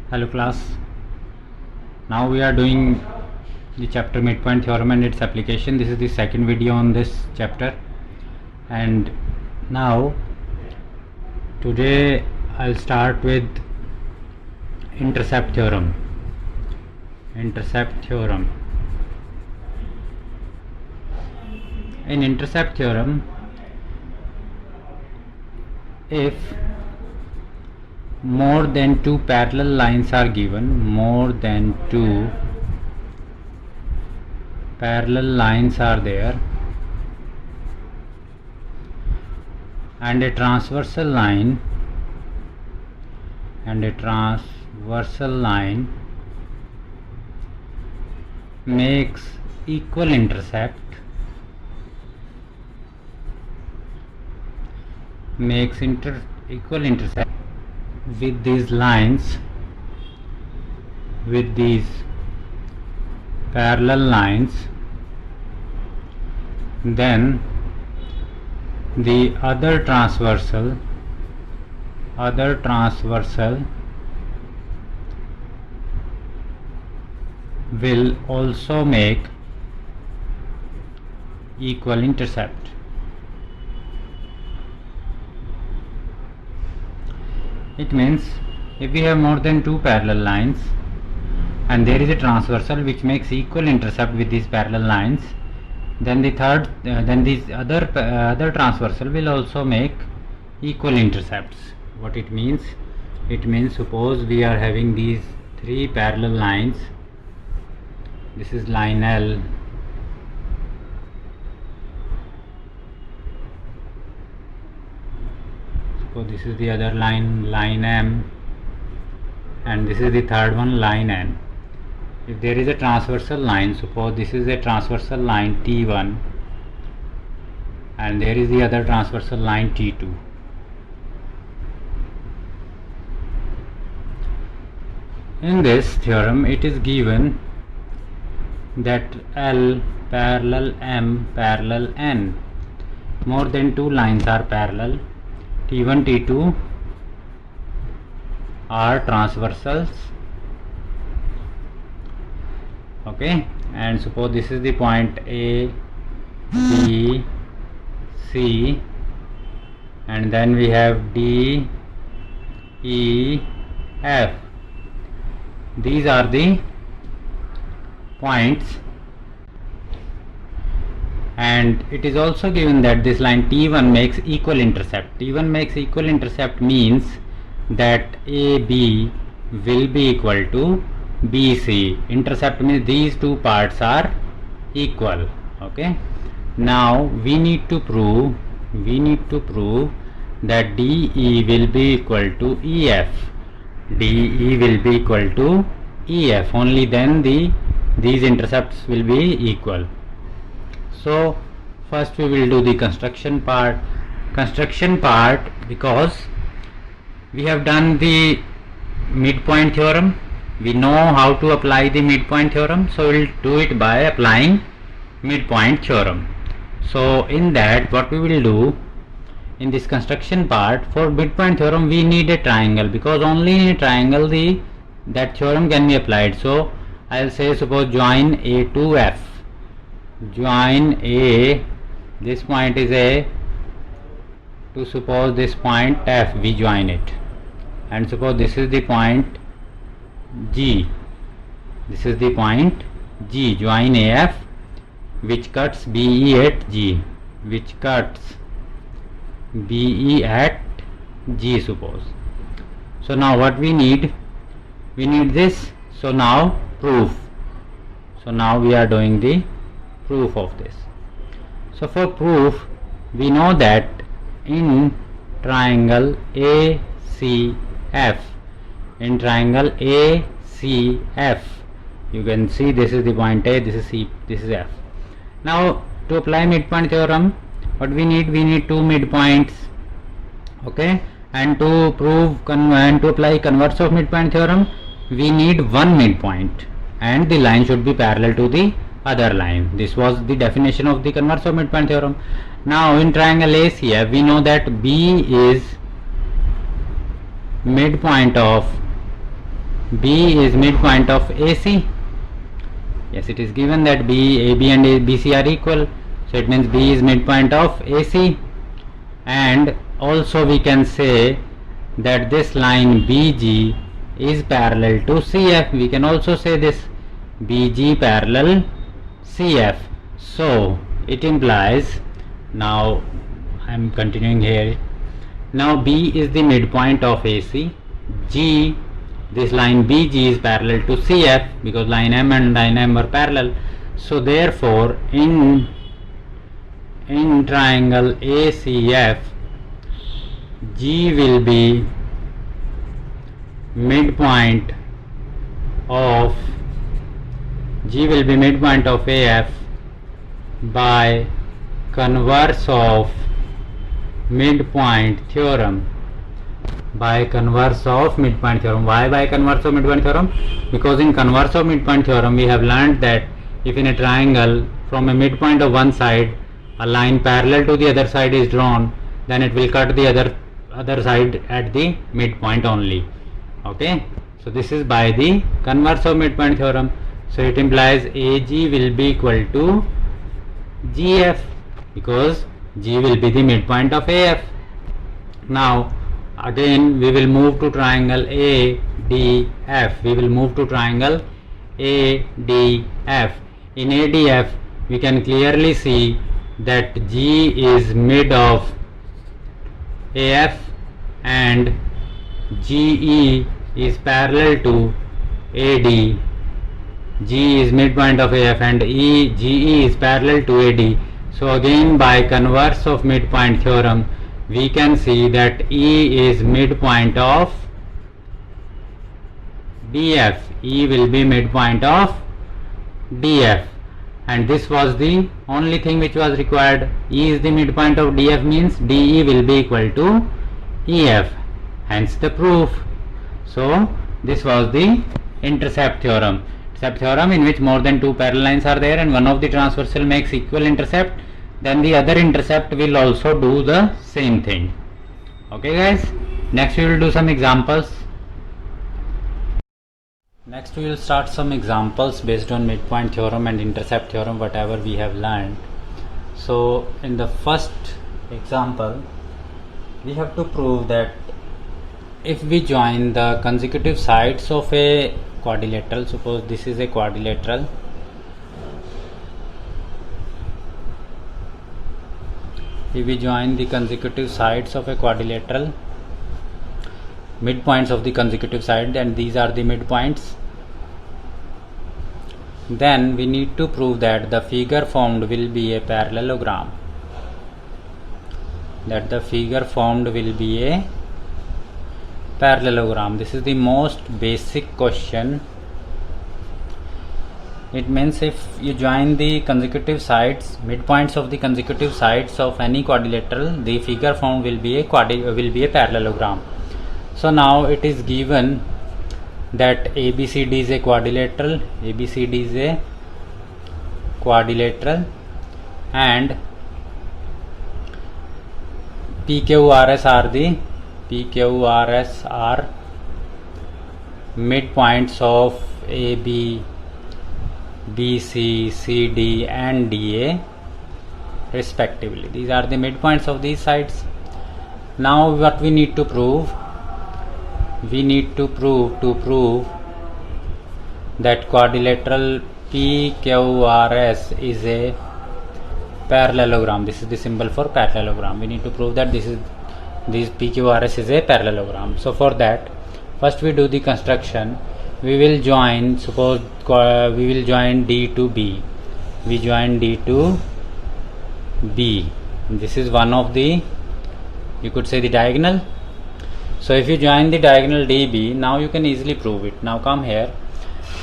Hello class, now we are doing the chapter midpoint theorem and its application. This is the second video on this chapter, and now today I'll start with intercept theorem. In intercept theorem, if more than two parallel lines are given, more than two parallel lines are there, and a transversal line makes equal intercept, with these lines, with these parallel lines, then the other transversal will also make equal intercept. It means if we have more than two parallel lines and there is a transversal which makes equal intercept with these parallel lines, then the these other transversal will also make equal intercepts. What it means? It means suppose we are having these three parallel lines. This is line L, so this is the other line M, and this is the third one, line N. If there is a transversal line, suppose this is a transversal line T1 and there is the other transversal line T2. In this theorem it is given that L parallel M parallel N, more than two lines are parallel, T1 T2 are transversals, okay, and suppose this is the point A, B, C, and then we have D, E, F. These are the points, and it is also given that this line T1 makes equal intercept. T1 makes equal intercept means that AB will be equal to BC. Intercept means these two parts are equal. Okay. Now we need to prove that DE will be equal to EF. DE will be equal to EF. Only then these intercepts will be equal. So first we will do the construction part, because we have done the midpoint theorem. We know how to apply the midpoint theorem, so we will do it by applying midpoint theorem. So in that, what we will do in this construction part, for midpoint theorem we need a triangle, because only in a triangle that theorem can be applied. So I will say, suppose join A to F. Join A, this point is A, to suppose this point F, we join it, and suppose this is the point G. This is the point G. Join AF, which cuts BE at G. Suppose. So now what we need? We need this. So now proof. So now we are doing the proof of this. So for proof, we know that in triangle ACF, you can see this is the point A, this is C, this is F. Now to apply midpoint theorem, what we need? We need two midpoints, okay, and to prove and to apply converse of midpoint theorem, we need one midpoint, and the line should be parallel to the other line. This was the definition of the converse of midpoint theorem. Now in triangle ACF, we know that B is midpoint of B is midpoint of AC. Yes, it is given that AB and BC are equal, so it means B is midpoint of AC. And also we can say that this line BG is parallel to CF. We can also say this BG parallel CF. So it implies, now I am continuing here, now B is the midpoint of AC, G, this line BG is parallel to CF because line M and line M are parallel. So therefore in triangle ACF, G will be midpoint of AF by converse of midpoint theorem. By converse of midpoint theorem. Why by converse of midpoint theorem? Because in converse of midpoint theorem we have learned that if in a triangle from a midpoint of one side a line parallel to the other side is drawn, then it will cut the other side at the midpoint only. Okay, so this is by the converse of midpoint theorem. So it implies AG will be equal to GF because G will be the midpoint of AF. Now again we will move to triangle ADF. We will move to triangle ADF. In ADF we can clearly see that G is mid of AF and GE is parallel to AD. G is midpoint of AF and GE is parallel to AD. So again by converse of midpoint theorem we can see that E is midpoint of DF. E will be midpoint of DF, and this was the only thing which was required. E is the midpoint of DF means DE will be equal to EF, hence the proof. So this was the intercept theorem. Intercept theorem in which more than two parallel lines are there and one of the transversal makes equal intercept, then the other intercept will also do the same thing. Okay guys, next we will do some examples. Next we will start some examples based on midpoint theorem and intercept theorem, whatever we have learned. So in the first example we have to prove that if we join the consecutive sides of a quadrilateral, suppose this is a quadrilateral, if we join the consecutive sides of a quadrilateral, midpoints of the consecutive side, and these are the midpoints, then we need to prove that the figure formed will be a parallelogram. That the figure formed will be a parallelogram. This is the most basic question. It means if you join the consecutive sides, midpoints of the consecutive sides of any quadrilateral, the figure formed will be a parallelogram. So now it is given that ABCD is a quadrilateral, ABCD is a quadrilateral, and PQRS are midpoints of AB, BC, CD and DA respectively. These are the midpoints of these sides. Now what we need to prove? We need to prove that quadrilateral PQRS is a parallelogram. This is the symbol for parallelogram. We need to prove that this PQRS is a parallelogram. So for that, first we do the construction. We will join, suppose we will join D to B. We join D to B. This is one of the, you could say, the diagonal. So if you join the diagonal DB, now you can easily prove it. Now come here.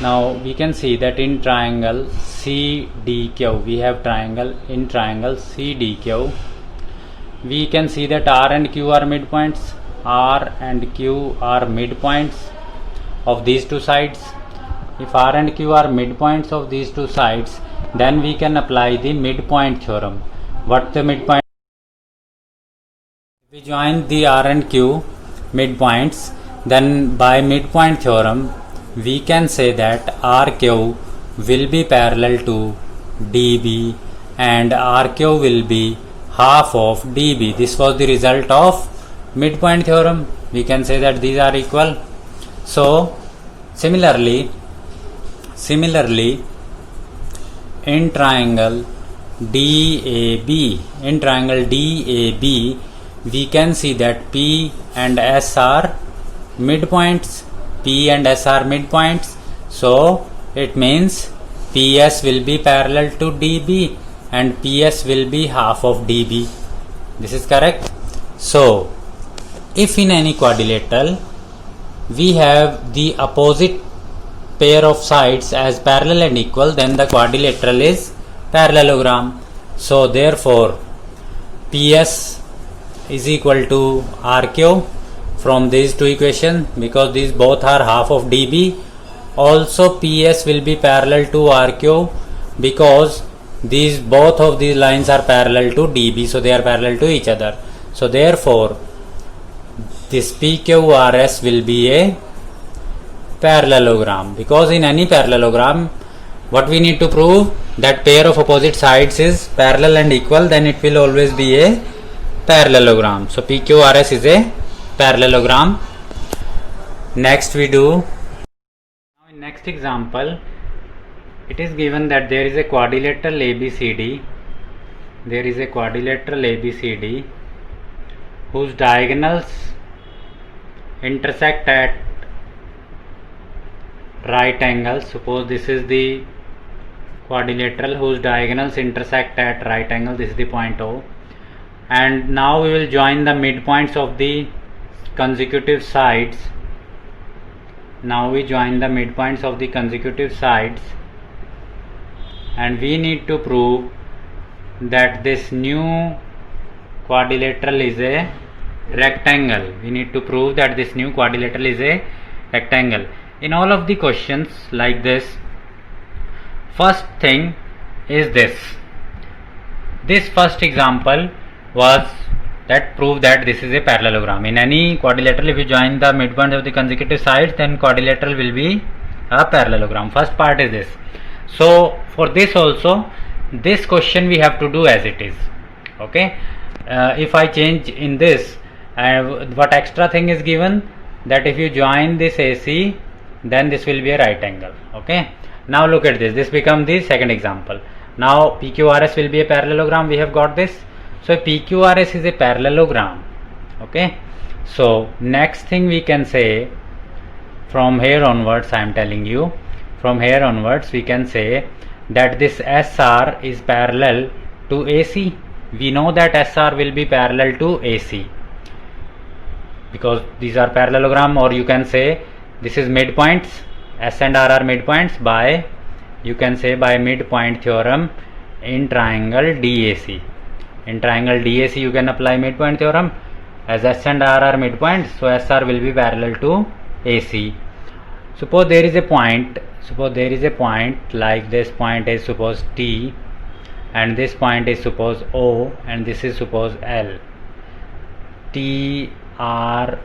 Now we can see that in triangle CDQ, we have triangle CDQ. We can see that R and Q are midpoints. R and Q are midpoints of these two sides. If R and Q are midpoints of these two sides, then we can apply the midpoint theorem. What the midpoint? If we join the R and Q midpoints, then by midpoint theorem we can say that RQ will be parallel to DB and RQ will be half of DB. This was the result of midpoint theorem. We can say that these are equal. So similarly in triangle DAB, we can see that P and S are midpoints. So it means PS will be parallel to DB and PS will be half of DB. This is correct. So if in any quadrilateral we have the opposite pair of sides as parallel and equal, then the quadrilateral is parallelogram. So therefore PS is equal to RQ from these two equations, because these both are half of DB. Also PS will be parallel to RQ because both of these lines are parallel to DB, so they are parallel to each other. So therefore this PQRS will be a parallelogram, because in any parallelogram what we need to prove, that pair of opposite sides is parallel and equal, then it will always be a parallelogram. So PQRS is a parallelogram. Next we do, now in next example it is given that there is a quadrilateral ABCD, whose diagonals intersect at right angles. Suppose this is the quadrilateral whose diagonals intersect at right angle. This is the point O, and now we will join the midpoints of the consecutive sides. And we need to prove that this new quadrilateral is a rectangle. In all of the questions like this, first thing is this first example was that prove that this is a parallelogram. In any quadrilateral, if you join the midpoint of the consecutive sides, then quadrilateral will be a parallelogram. First part is this. So for this also, this question we have to do as it is. Okay. If I change in this, what extra thing is given, that if you join this AC, then this will be a right angle. Okay. Now look at this. This becomes the second example. Now PQRS will be a parallelogram. We have got this. So PQRS is a parallelogram. Okay. So next thing we can say, from here onwards, I am telling you, from here onwards we can say that this SR is parallel to AC. We know that SR will be parallel to AC because these are parallelogram, or you can say this is midpoints. S and R are midpoints by, you can say, by midpoint theorem in triangle DAC. In triangle DAC you can apply midpoint theorem, as S and R are midpoints, so SR will be parallel to AC. Suppose there is a point like this point is suppose T, and this point is suppose O, and this is suppose L. T, R,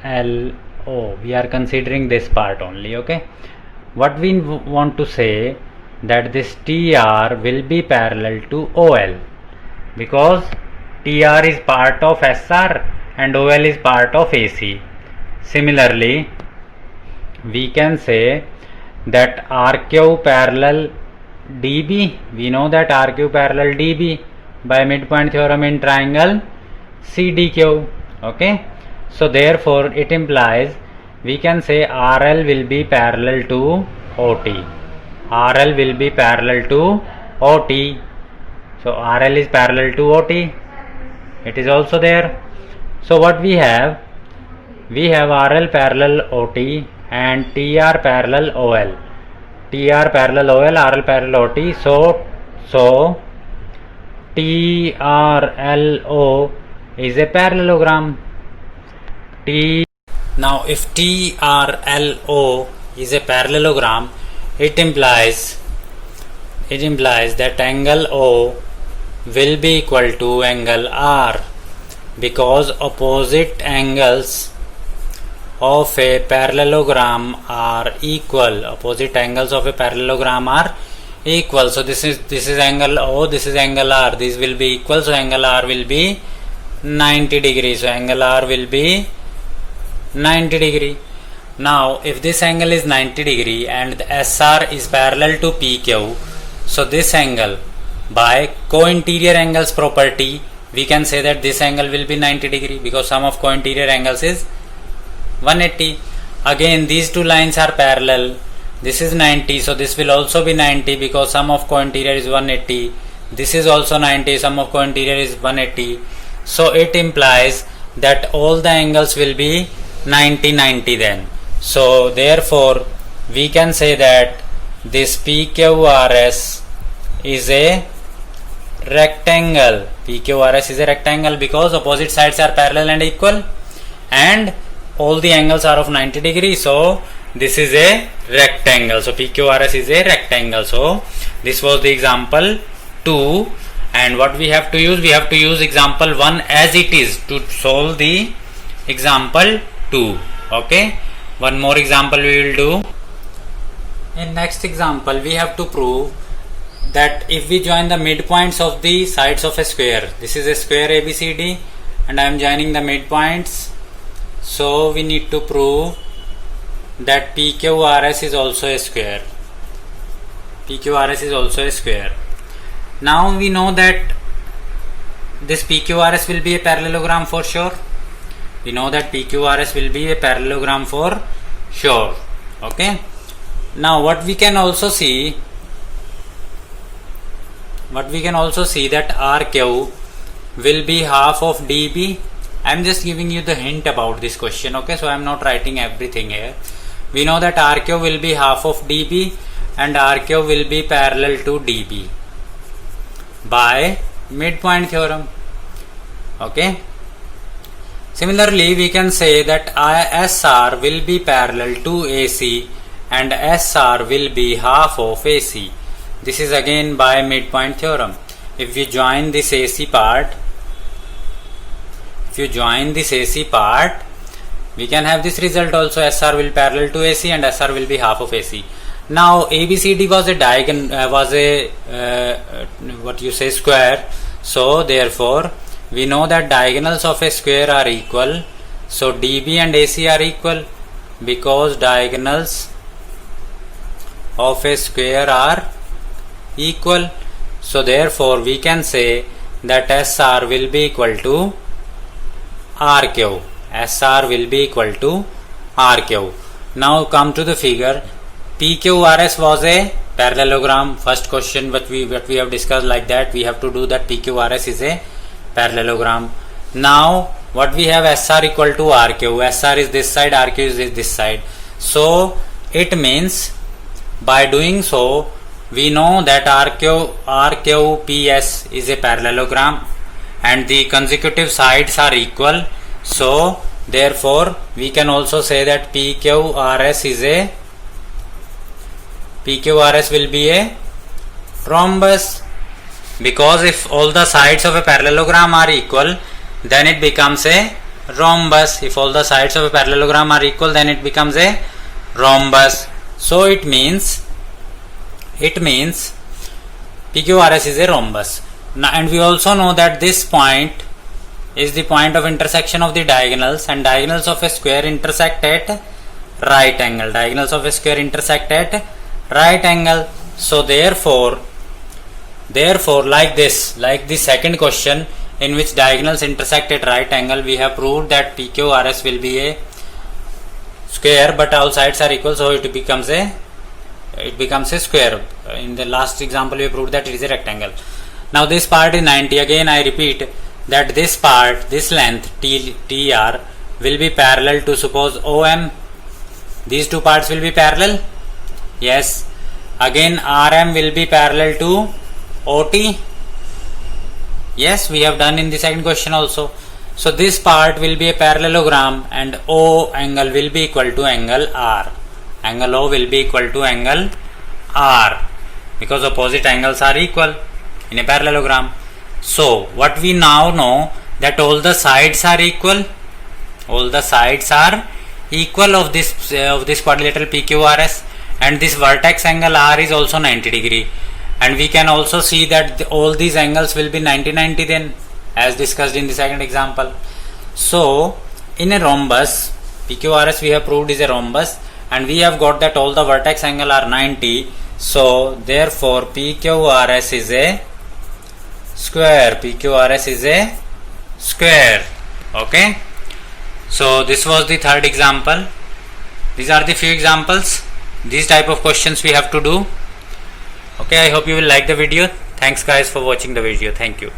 L, O. We are considering this part only. Okay. What we want to say, that this TR will be parallel to OL, because TR is part of SR and OL is part of AC. Similarly, we can say that RQ parallel DB. We know that RQ parallel DB by midpoint theorem in triangle CDQ. Okay. So therefore it implies, we can say RL will be parallel to OT. RL will be parallel to OT. So RL is parallel to OT. It is also there. So what we have? We have RL parallel OT and TR parallel OL. TR parallel OL, RL parallel OT. So TRLO is a parallelogram. Now if TRLO is a parallelogram, it implies that angle O will be equal to angle R, because opposite angles of a parallelogram are equal. Opposite angles of a parallelogram are equal. So this is angle O, this is angle R. These will be equal. So angle R will be 90 degrees. So angle R will be 90 degree. Now if this angle is 90 degree and the SR is parallel to PQ, so this angle, by co-interior angles property, we can say that this angle will be 90 degree because sum of co-interior angles is 180. Again these two lines are parallel. This is 90, so this will also be 90 because sum of co-interior is 180. This is also 90, sum of co-interior is 180. So it implies that all the angles will be 90 then. So therefore we can say that this PQRS is a rectangle. PQRS is a rectangle because opposite sides are parallel and equal and all the angles are of 90 degrees. So this is a rectangle. So PQRS is a rectangle. So this was the example 2, and what we have to use? We have to use example 1 as it is to solve the example 2. Okay, one more example we will do. In next example we have to prove that if we join the midpoints of the sides of a square, this is a square ABCD and I am joining the midpoints, so we need to prove that PQRS is also a square. PQRS is also a square. Now we know that this PQRS will be a parallelogram for sure. We know that PQRS will be a parallelogram for sure. Okay. Now what we can also see that RQ will be half of DB. I am just giving you the hint about this question. Okay, so I am not writing everything here. We know that RQ will be half of DB and RQ will be parallel to DB by midpoint theorem. Okay. Similarly, we can say that SR will be parallel to AC and SR will be half of AC. This is again by midpoint theorem. If we join this AC part, we can have this result also. SR will parallel to AC and SR will be half of AC. Now ABCD was a square. So therefore we know that diagonals of a square are equal. So DB and AC are equal because diagonals of a square are equal. So therefore we can say that SR will be equal to RQ. SR will be equal to RQ. Now come to the figure. PQRS was a parallelogram. First question what we have discussed, like that we have to do that PQRS is a parallelogram. Now what we have, SR equal to RQ. SR is this side, RQ is this side. So it means by doing so we know that RQPS is a parallelogram and the consecutive sides are equal. So therefore we can also say that PQRS will be a rhombus, because if all the sides of a parallelogram are equal, then it becomes a rhombus. If all the sides of a parallelogram are equal, then it becomes a rhombus. So it means PQRS is a rhombus. Now, and we also know that this point is the point of intersection of the diagonals, and diagonals of a square intersect at right angle. Diagonals of a square intersect at right angle. So therefore like this, like the second question in which diagonals intersect at right angle, we have proved that PQRS will be a square but all sides are equal, so it becomes a square. In the last example we proved that it is a rectangle. Now this part is 90. Again I repeat that this part, this length TR will be parallel to, suppose, OM. These two parts will be parallel. Yes. Again RM will be parallel to OT. Yes, we have done in the second question also. So this part will be a parallelogram and O angle will be equal to angle R. Angle O will be equal to angle R because opposite angles are equal in a parallelogram. So what we now know that all the sides are equal. All the sides are equal of this quadrilateral PQRS, and this vertex angle R is also 90 degree, and we can also see that all these angles will be 90-90 then, as discussed in the second example. So in a rhombus, PQRS we have proved is a rhombus, and we have got that all the vertex angle are 90. So therefore PQRS is a square. PQRS is a square. Okay. So this was the third example. These are the few examples. These type of questions we have to do. Okay, I hope you will like the video. Thanks guys for watching the video. Thank you.